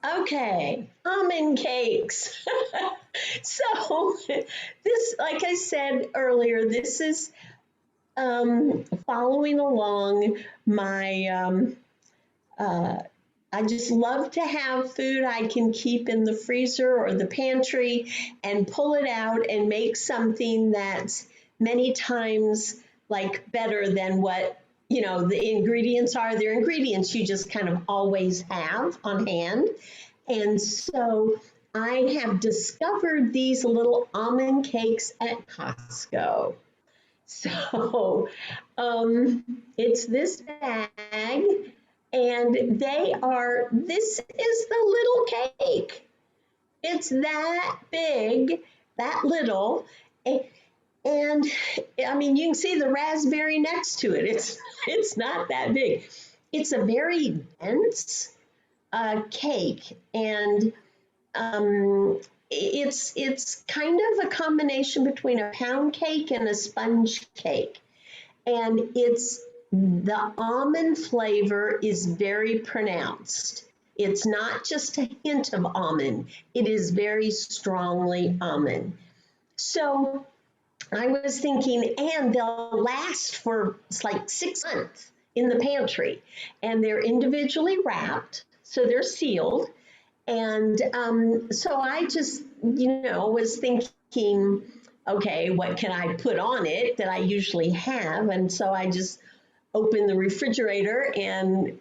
Okay, almond cakes. So this, like I said earlier, this is following along my uh, I just love to have food I can keep in the freezer or the pantry and pull it out and make something that's many times like better than what the ingredients are. They're ingredients you just kind of always have on hand. And so I have discovered these little almond cakes at Costco. So it's this bag, and this is the little cake. It's that big, that little. And I mean, you can see the raspberry next to it. It's not that big. It's a very dense cake, and it's kind of a combination between a pound cake and a sponge cake, and it's the almond flavor is very pronounced. It's not just a hint of almond; it is very strongly almond. So I was thinking, and they'll last for it's like 6 months in the pantry, and they're individually wrapped, so they're sealed. And so I just, was thinking, okay, what can I put on it that I usually have? And so I just opened the refrigerator, and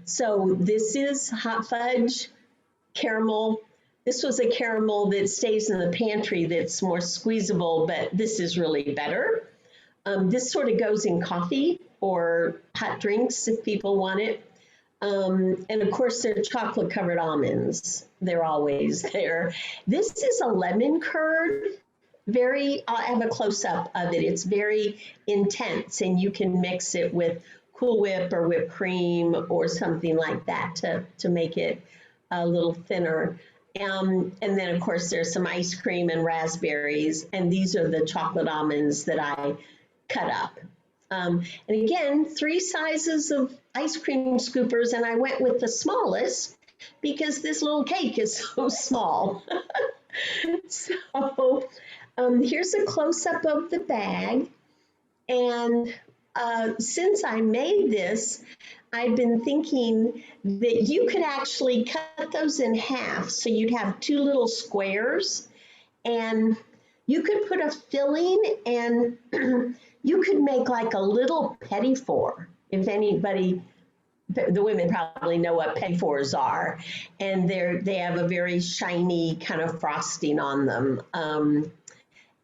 so this is hot fudge caramel. This was a caramel that stays in the pantry that's more squeezable, but this is really better. This sort of goes in coffee or hot drinks if people want it. And of course, they're chocolate covered almonds. They're always there. This is a lemon curd. I have a close up of it. It's very intense, and you can mix it with Cool Whip or whipped cream or something like that to make it a little thinner. And then, of course, there's some ice cream and raspberries, and these are the chocolate almonds that I cut up. And again, 3 sizes of ice cream scoopers, and I went with the smallest because this little cake is so small. So here's a close up of the bag. And since I made this, I've been thinking that you could actually cut those in half. So you'd have 2 little squares, and you could put a filling, and you could make like a little petit four. If anybody, the women probably know what petit fours are, and they have a very shiny kind of frosting on them.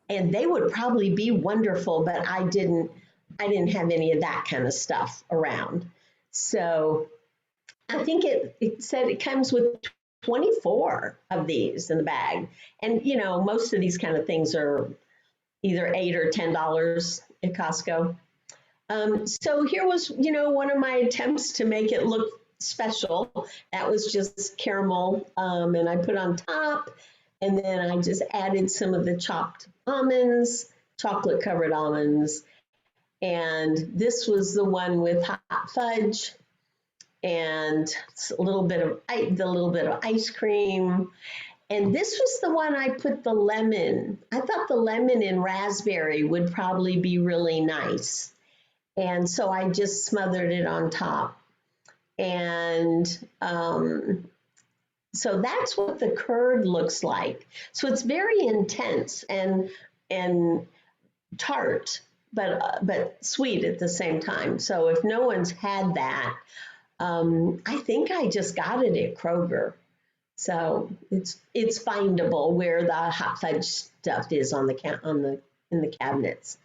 And they would probably be wonderful, but I didn't have any of that kind of stuff around. So I think it said it comes with 24 of these in the bag. And most of these kind of things are either $8 or $10 at Costco. So here was, one of my attempts to make it look special. That was just caramel, and I put on top, and then I just added some of the chopped almonds, chocolate covered almonds. And this was the one with hot fudge and a little bit of ice cream. And this was the one I put the lemon. I thought the lemon and raspberry would probably be really nice. And so I just smothered it on top. And so that's what the curd looks like. So it's very intense and tart, but sweet at the same time. So if no one's had that, I think I just got it at Kroger. So it's findable where the hot fudge stuff is in the cabinets.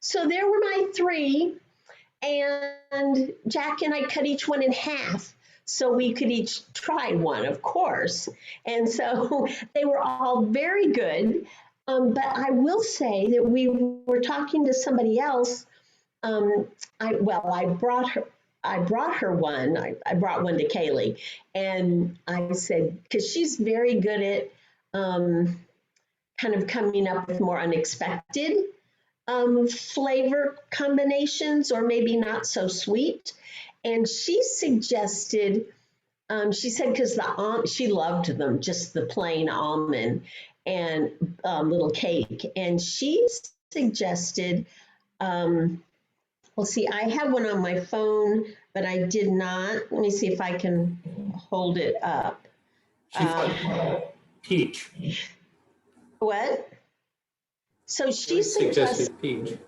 So there were my 3, and Jack and I cut each one in half so we could each try one, of course. And so they were all very good. But I will say that we were talking to somebody else. I brought her one. I brought one to Kaylee, and I said, because she's very good at kind of coming up with more unexpected flavor combinations, or maybe not so sweet. And she suggested She said because she loved them, just the plain almond and little cake. And she suggested, well, see, I have one on my phone, but I did not. Let me see if I can hold it up. She thought peach. What? So she Joyce suggests suggested peach.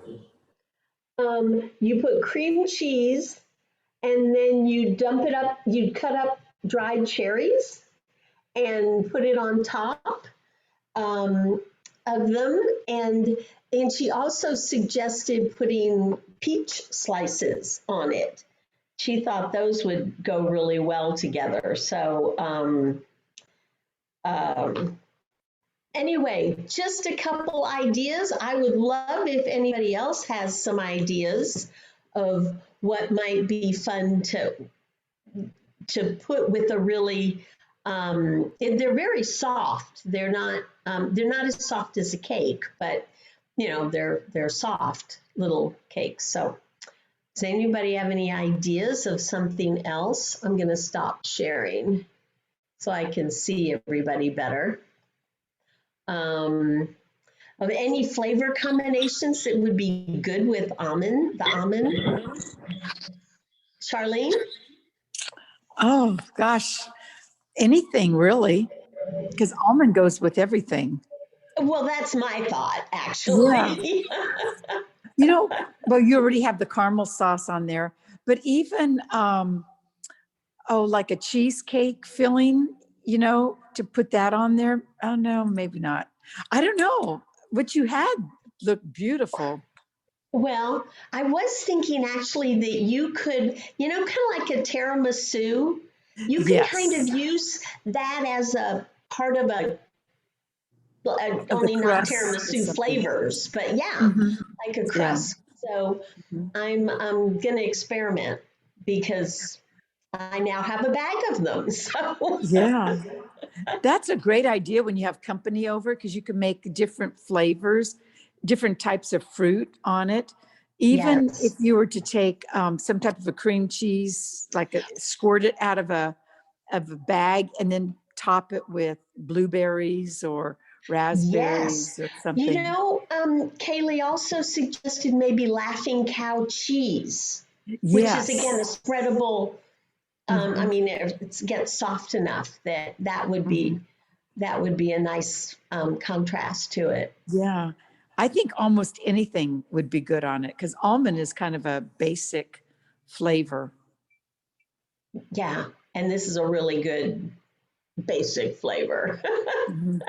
you put cream cheese and then you dump it up, you cut up dried cherries and put it on top um, of them. And she also suggested putting peach slices on it. She thought those would go really well together. So um, anyway, just a couple ideas. I would love if anybody else has some ideas of what might be fun to put with a really they're very soft. They're not as soft as a cake, but you know they're soft little cakes. So does anybody have any ideas of something else? I'm going to stop sharing so I can see everybody better. Of any flavor combinations that would be good with the almond? Charlene? Oh gosh, anything really, because almond goes with everything. Well, that's my thought, Yeah. actually. You know, well, you already have the caramel sauce on there, but even like a cheesecake filling, to put that on there. Oh no, maybe not. I don't know. What you had looked beautiful. Well, I was thinking actually that you could, kind of like a tiramisu, you could kind of Yes, use that as a part of of the only not crust or tiramisu something. flavors, but yeah, Hmm. like a Yeah. crust. So Mhm. I'm gonna experiment because I now have a bag of them. So Yeah. That's a great idea when you have company over because you can make different flavors, different types of fruit on it. Even if yes, you were to take some type of a cream cheese, squirt it out of a bag and then top it with blueberries or yes. raspberries or something. Kaylee also suggested maybe laughing cow cheese, which is again a Yes. spreadable. I Hmm. mean, it gets soft enough that Hmm. that would be a nice contrast to it. Yeah. I think almost anything would be good on it because almond is kind of a basic flavor. Yeah, and this is a really good basic flavor. Mhm.